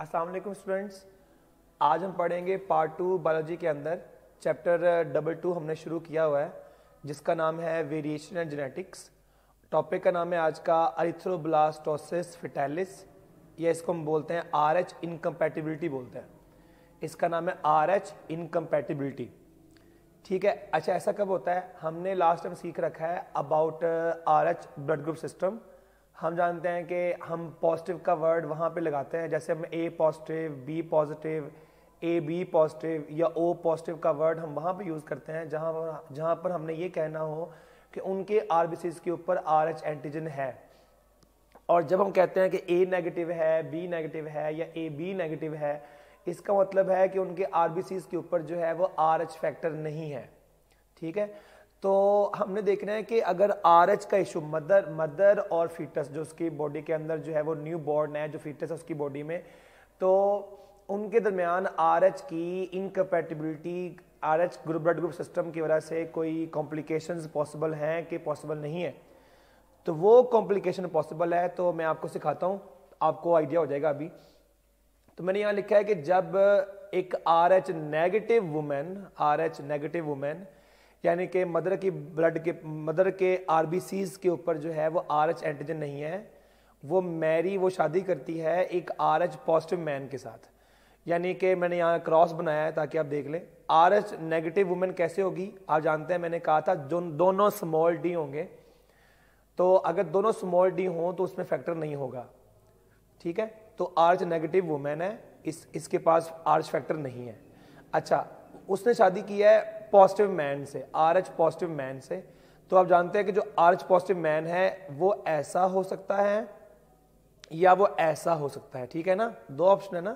अस्सलाम वालेकुम स्टूडेंट्स। आज हम पढ़ेंगे पार्ट 2 बायोलॉजी के अंदर चैप्टर 2 हमने शुरू किया हुआ है जिसका नाम है वेरिएशन एंड जेनेटिक्स। टॉपिक का नाम है आज का एरिथ्रोब्लास्टोसिस फेटालिस, या इसको हम बोलते हैं RH इनकम्पैटिबिलिटी बोलते हैं। इसका नाम है RH इनकम्पैटिबिलिटी। ठीक है, अच्छा ऐसा कब होता है? हमने लास्ट टाइम सीख रखा है about RH blood group system. हम जानते हैं कि हम पॉजिटिव का वर्ड वहाँ पे लगाते हैं, जैसे हम A positive, B positive, AB positive या O पॉजिटिव का वर्ड हम वहाँ पे यूज़ करते हैं जहाँ पर हमने ये कहना हो कि उनके RBCs के ऊपर RH एंटीजन है। और जब हम कहते हैं कि A नेगेटिव है, B नेगेटिव है या AB नेगेटिव है, इसका मतलब है कि उनके RBCs के ऊपर जो है वो RH फैक्टर नहीं है। ठीक है, तो हमने देखना है कि अगर RH का इशू मदर और फीटस जो उसकी बॉडी के अंदर जो है वो न्यू बॉर्न है, जो फीटस है उसकी बॉडी में, तो उनके दरमियान RH की incompatibility, RH blood group system की वजह से कोई कॉम्प्लिकेशंस पॉसिबल हैं कि पॉसिबल नहीं है। तो वो कॉम्प्लिकेशन पॉसिबल है, तो मैं आपको सिखाता हूँ, आपको आइडिया हो जाएगा अभी। तो मैंने यहाँ लिखा है कि जब एक RH नेगेटिव वुमेन यानी कि मदर के RBCs के ऊपर जो है वो RH एंटीजन नहीं है, वो शादी करती है एक RH पॉजिटिव मैन के साथ। यानी कि मैंने यहाँ क्रॉस बनाया है ताकि आप देख लें। RH नेगेटिव वुमेन कैसे होगी आप जानते हैं, मैंने कहा था दोनों स्मॉल d होंगे। तो अगर दोनों स्मॉल d हों तो उसमें फैक्टर नहीं होगा। ठीक है, तो RH नेगेटिव वुमेन है, इसके पास RH फैक्टर नहीं है। अच्छा, उसने शादी की है पॉजिटिव मैन से, RH पॉजिटिव मैन से। तो आप जानते हैं कि जो RH पॉजिटिव मैन है वो ऐसा हो सकता है या वो ऐसा हो सकता है। ठीक है ना, दो ऑप्शन है ना।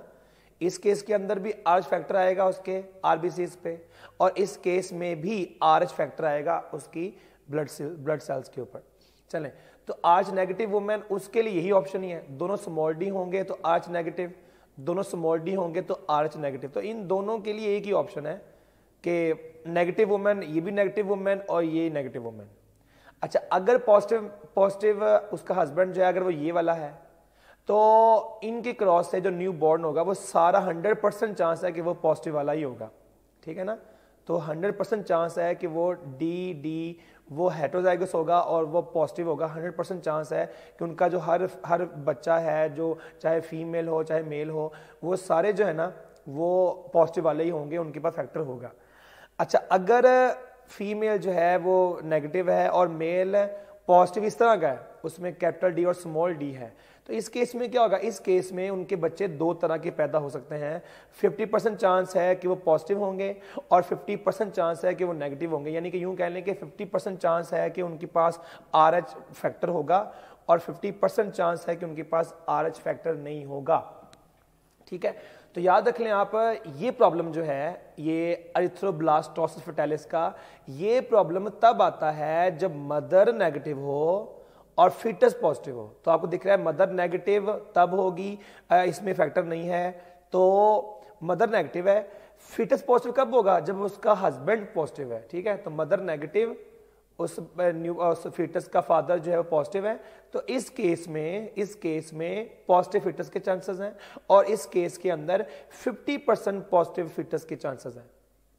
इस केस के अंदर भी RH फैक्टर आएगा उसके RBCs पे, और इस केस में भी RH फैक्टर आएगा उसकी ब्लड सेल्स के ऊपर। चलें, तो RH नेगेटिव वुमेन, उसके लिए यही ऑप्शन ही है। दोनों स्मॉल d होंगे तो RH नेगेटिव, दोनों स्मॉल d होंगे तो RH नेगेटिव। तो इन दोनों के लिए एक ही ऑप्शन है कि नेगेटिव वुमेन, ये भी नेगेटिव वुमेन और ये नेगेटिव वुमेन। अच्छा, अगर पॉजिटिव उसका हस्बैंड जो है अगर वो ये वाला है, तो इनके क्रॉस से जो न्यू बॉर्न होगा वो सारा 100% चांस है कि वो पॉजिटिव वाला ही होगा। ठीक है ना, तो 100% चांस है कि वो डी वो हेटेरोजाइगस होगा और वो पॉजिटिव होगा। 100% चांस है कि उनका जो हर बच्चा है, जो चाहे फीमेल हो चाहे मेल हो, वो सारे जो है ना वो पॉजिटिव वाले ही होंगे, उनके पास फैक्टर होगा। अच्छा, अगर फीमेल जो है वो नेगेटिव है और मेल पॉजिटिव इस तरह का है, उसमें कैपिटल D और स्मॉल d है, तो इस केस में क्या होगा? इस केस में उनके बच्चे दो तरह के पैदा हो सकते हैं। 50% चांस है कि वो पॉजिटिव होंगे और 50% चांस है कि वो नेगेटिव होंगे। यानी कि यूं कह लें कि 50% चांस है कि उनके पास RH फैक्टर होगा और 50% चांस है कि उनके पास RH फैक्टर नहीं होगा। ठीक है, तो याद रख लें आप, ये प्रॉब्लम जो है, ये एरिथ्रोब्लास्टोसिस फेटालिस का, ये प्रॉब्लम तब आता है जब मदर नेगेटिव हो और फीटस पॉजिटिव हो। तो आपको दिख रहा है मदर नेगेटिव तब होगी, इसमें फैक्टर नहीं है, तो मदर नेगेटिव है। फीटस पॉजिटिव कब होगा? जब उसका हस्बैंड पॉजिटिव है। ठीक है, तो मदर नेगेटिव, उस फीटस का फादर जो है वो पॉजिटिव है, तो इस केस में पॉजिटिव फीटस के चांसेस हैं, और इस केस के अंदर 50% पॉजिटिव फीटस के चांसेस हैं।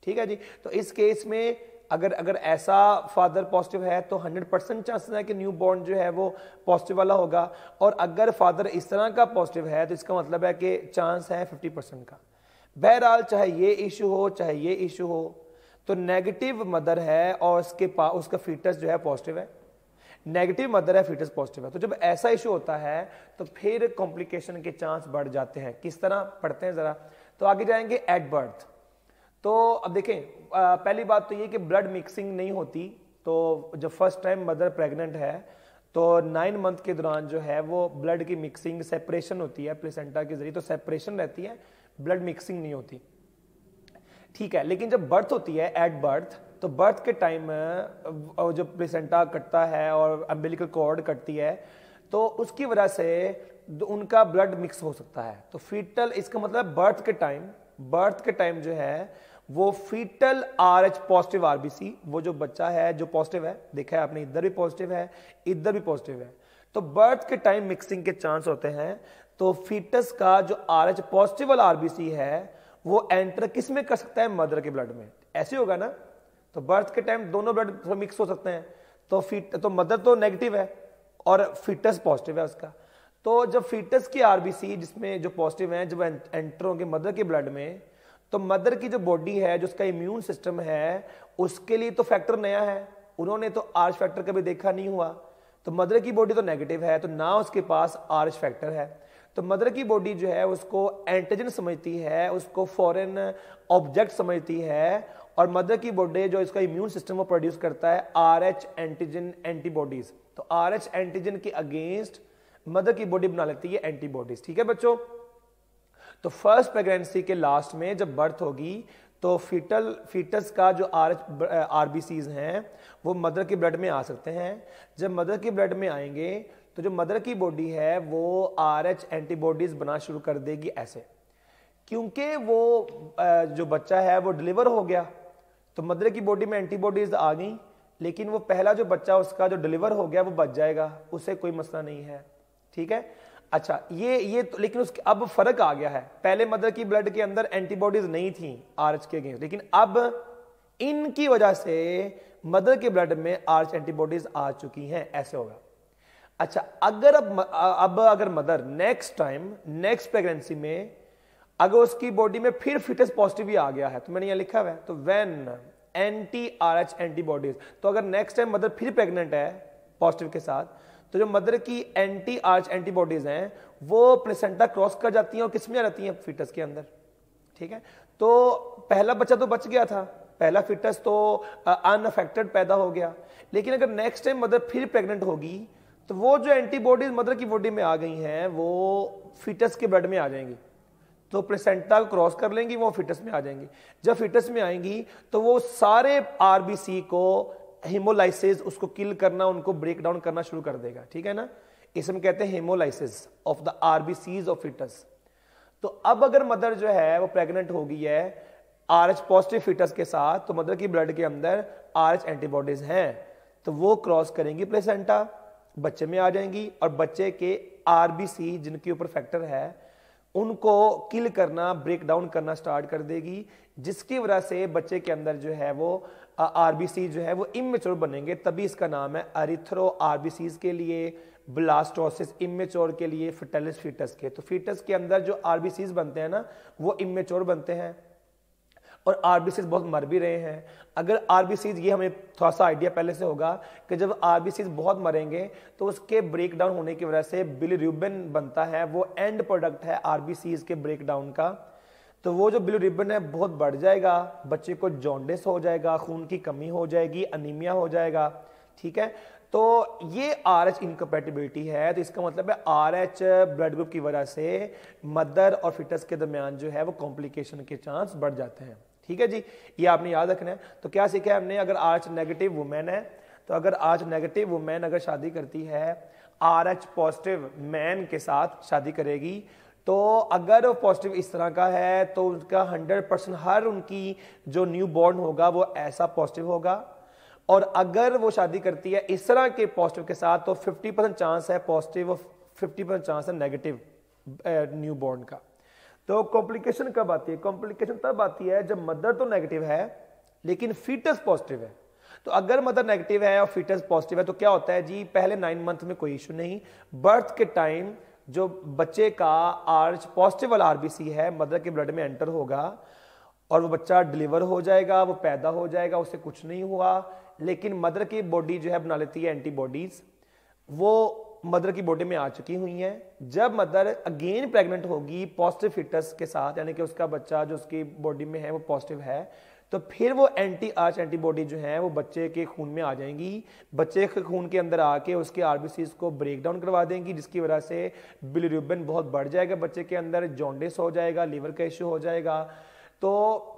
ठीक है जी, तो इस केस में अगर ऐसा फादर पॉजिटिव है तो 100% चांसेस है कि न्यू बॉर्न जो है वो पॉजिटिव वाला होगा, और अगर फादर इस तरह का पॉजिटिव है तो इसका मतलब है कि चांस है 50% का। बहरहाल चाहे ये इशू हो चाहे ये इशू हो, तो नेगेटिव मदर है और उसका फीटस जो है पॉजिटिव है, नेगेटिव मदर है, फीटस पॉजिटिव है। तो जब ऐसा इशू होता है तो फिर कॉम्प्लिकेशन के चांस बढ़ जाते हैं। किस तरह पढ़ते हैं जरा, तो आगे जाएंगे एट बर्थ। तो अब देखें, पहली बात तो ये कि ब्लड मिक्सिंग नहीं होती। तो जब फर्स्ट टाइम मदर प्रेग्नेंट है तो 9 मंथ के दौरान जो है वो ब्लड की मिक्सिंग, सेपरेशन होती है प्लेसेंटा के जरिए, तो सेपरेशन रहती है, ब्लड मिक्सिंग नहीं होती। ठीक है, लेकिन जब बर्थ होती है एट बर्थ, तो बर्थ के टाइम जब प्लेसेंटा कटता है और अम्बिलिकल कॉर्ड कटती है, तो उसकी वजह से उनका ब्लड मिक्स हो सकता है। तो फीटल, इसका मतलब बर्थ के टाइम जो है वो फीटल RH पॉजिटिव RBC, वो जो बच्चा है जो पॉजिटिव है, देखा है आपने, इधर भी पॉजिटिव है इधर भी पॉजिटिव है, तो बर्थ के टाइम मिक्सिंग के चांस होते हैं। तो फीटस का जो RH पॉजिटिव वाला आरबीसी है वो एंटर किस में कर सकता है, मदर के ब्लड में। ऐसे होगा ना, तो बर्थ के टाइम दोनों ब्लड थोड़ा मिक्स हो सकते हैं। तो मदर तो नेगेटिव है और फीटस पॉजिटिव है उसका। तो जब फीटस की आरबीसी जिसमें जो पॉजिटिव है जब एंटर होंगे मदर के ब्लड में, तो मदर की जो बॉडी है, जो उसका इम्यून सिस्टम है, उसके लिए तो फैक्टर नया है, उन्होंने तो आर्च फैक्टर कभी देखा नहीं हुआ। तो मदर की बॉडी तो नेगेटिव है, तो ना उसके पास आर्च फैक्टर है। तो मदर की बॉडी जो है उसको एंटीजन समझती है, उसको फॉरेन ऑब्जेक्ट समझती है, और मदर की बॉडी जो इसका इम्यून सिस्टम वो प्रोड्यूस करता है RH एंटीजन एंटीबॉडीज। तो RH एंटीजन के अगेंस्ट मदर की बॉडी बना लेती है एंटीबॉडीज। ठीक है बच्चों, तो फर्स्ट प्रेगनेंसी के लास्ट में जब बर्थ होगी तो फीटस का जो आरबीसीज हैं वो मदर के ब्लड में आ सकते हैं। जब मदर के ब्लड में आएंगे तो जो मदर की बॉडी है वो RH एंटीबॉडीज बना शुरू कर देगी ऐसे, क्योंकि वो जो बच्चा है वो डिलीवर हो गया, तो मदर की बॉडी में एंटीबॉडीज आ गई, लेकिन वो पहला जो बच्चा उसका जो डिलीवर हो गया वो बच जाएगा, उससे कोई मसला नहीं है। ठीक है, अच्छा ये तो, लेकिन उसके अब फर्क आ गया है। पहले मदर की ब्लड के अंदर एंटीबॉडीज नहीं थी RH के अगेंस्ट, लेकिन अब इनकी वजह से मदर के ब्लड में RH एंटीबॉडीज आ चुकी हैं, ऐसे होगा। अच्छा, अगर mother next time next pregnancy में अगर उसकी बॉडी में फिर फिटस पॉजिटिव ही आ गया है, तो मैंने यहां लिखा हुआ है, तो व्हेन anti-RH एंटीबॉडीज, तो अगर नेक्स्ट टाइम मदर फिर प्रेग्नेंट है पॉजिटिव के साथ, तो जो मदर की anti-RH एंटीबॉडीज हैं वो प्लेसेंटा क्रॉस कर जाती हैं और किस में आ जाती हैं, फिटस के अंदर। ठीक है, तो पहला बच्चा तो बच गया था, पहला फिटस तो अनअफेक्टेड पैदा हो गया, लेकिन अगर नेक्स्ट टाइम मदर फिर प्रेग्नेंट होगी तो वो जो एंटीबॉडीज मदर की बॉडी में आ गई हैं वो फिटस के ब्लड में आ जाएंगी, तो प्लेसेंटा क्रॉस कर लेंगी, वो फिटस में आ जाएंगी। जब फिटस में आएंगी तो वो सारे आरबीसी को हेमोलाइसिस, उसको किल करना, उनको ब्रेक डाउन करना शुरू कर देगा। ठीक है ना, इसे हम कहते हैं haemolysis of the RBCs of foetus. तो अब अगर मदर जो है वो प्रेग्नेंट हो गई है RH पॉजिटिव फिटस के साथ, तो मदर की ब्लड के अंदर RH एंटीबॉडीज हैं, तो वो क्रॉस करेंगी प्लेसेंटा, बच्चे में आ जाएंगी, और बच्चे के आरबीसी जिनके ऊपर फैक्टर है उनको किल करना, ब्रेक डाउन करना स्टार्ट कर देगी, जिसकी वजह से बच्चे के अंदर जो है वो आरबीसी जो है वो इमेच्योर बनेंगे। तभी इसका नाम है अरिथ्रो आरबीसीज के लिए, ब्लास्टोसिस इमेच्योर के लिए, फर्टाइलिस फीटस के। तो फीटस के अंदर जो आरबीसीज बनते हैं ना वो इमेच्योर बनते हैं, और आरबीसीज बहुत मर भी रहे हैं। अगर आरबीसीज, ये हमें थोड़ा सा आइडिया पहले से होगा कि जब आरबीसीज बहुत मरेंगे तो उसके ब्रेक डाउन होने की वजह से बिलीरुबिन बनता है, वो एंड प्रोडक्ट है आरबीसीज के ब्रेक डाउन का। तो वो जो बिलीरुबिन है बहुत बढ़ जाएगा, बच्चे को जॉन्डिस हो जाएगा, खून की कमी हो जाएगी, अनीमिया हो जाएगा। ठीक है, तो ये RH इनकम्पैटिबिलिटी है। तो इसका मतलब है RH ब्लड ग्रुप की वजह से मदर और फिटस के दरमियान जो है वो कॉम्प्लिकेशन के चांस बढ़ जाते हैं। ठीक है जी, ये आपने याद रखना है। तो क्या सीखा है हमने, अगर RH नेगेटिव वुमेन है, तो अगर RH नेगेटिव वुमेन अगर शादी करती है RH पॉजिटिव मैन के साथ शादी करेगी, तो अगर वो पॉजिटिव इस तरह का है तो उनका 100% हर उनकी जो न्यू बॉर्न होगा वो ऐसा पॉजिटिव होगा, और अगर वो शादी करती है इस तरह के पॉजिटिव के साथ तो 50% चांस है पॉजिटिव और 50% चांस है नेगेटिव न्यू बॉर्न का। तो कॉम्प्लिकेशन कब आती है, कॉम्प्लिकेशन तब आती है जब मदर तो नेगेटिव है लेकिन फीटस पॉजिटिव है। तो अगर मदर नेगेटिव है और फीटस पॉजिटिव है तो क्या होता है जी, पहले 9 मंथ में कोई इशू नहीं, बर्थ के टाइम जो बच्चे का RH पॉजिटिव वाला आरबीसी है मदर के ब्लड में एंटर होगा और वो बच्चा डिलीवर हो जाएगा, वो पैदा हो जाएगा, उससे कुछ नहीं हुआ, लेकिन मदर की बॉडी जो है बना लेती है एंटीबॉडीज, वो मदर की बॉडी में आ चुकी हुई हैं। जब मदर अगेन प्रेग्नेंट होगी पॉजिटिव फिटस के साथ, यानी कि उसका बच्चा जो उसकी बॉडी में है वो पॉजिटिव है, तो फिर वो RH एंटीबॉडी जो है वो बच्चे के खून में आ जाएंगी, बच्चे के खून के अंदर आके उसके आरबीसीज को ब्रेक डाउन करवा देंगी, जिसकी वजह से बिलीरुबिन बहुत बढ़ जाएगा बच्चे के अंदर, जॉन्डिस हो जाएगा, लीवर का इश्यू हो जाएगा। तो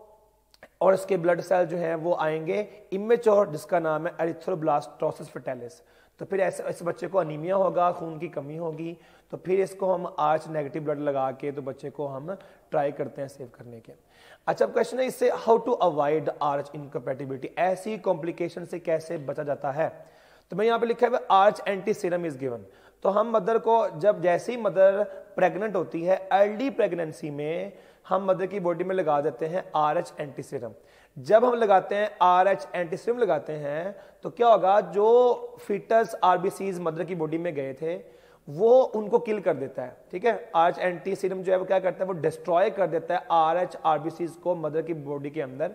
और इसके ब्लड सेल जो है वो आएंगे इमेच्योर, जिसका नाम है एरिथ्रोब्लास्टोसिस फर्टाइलिस। तो फिर ऐसे बच्चे को अनीमिया होगा, खून की कमी होगी, तो फिर इसको हम RH नेगेटिव ब्लड लगा के तो बच्चे को हम ट्राई करते हैं सेव करने के। अच्छा, अब क्वेश्चन है इससे how to avoid RH incompatibility, ऐसी कॉम्प्लिकेशन से कैसे बचा जाता है। तो मैं यहाँ पे लिखा है RH anti serum is given. तो हम मदर को जब जैसे ही मदर प्रेग्नेंट होती है, अर्ली प्रेगनेंसी में हम मदर की बॉडी में लगा देते हैं RH एंटी सीरम। जब हम लगाते हैं RH एंटी सीरम लगाते हैं तो क्या होगा, जो फीटस RBCs मदर की बॉडी में गए थे वो उनको किल कर देता है। ठीक है, RH एंटी सीरम जो है वो क्या करता है, वो डिस्ट्रॉय कर देता है RH RBCs को मदर की बॉडी के अंदर।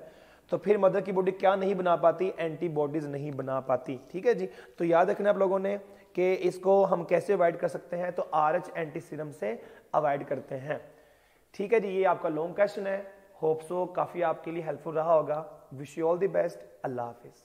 तो फिर मदर की बॉडी क्या नहीं बना पाती, एंटीबॉडीज नहीं बना पाती। ठीक है जी, तो याद रखना आप लोगों ने कि इसको हम कैसे अवॉइड कर सकते हैं, तो RH एंटी सीरम से अवॉइड करते हैं। ठीक है जी, ये आपका लॉन्ग क्वेश्चन है, होप सो काफी आपके लिए हेल्पफुल रहा होगा। Wish you all the best, Allah Hafiz.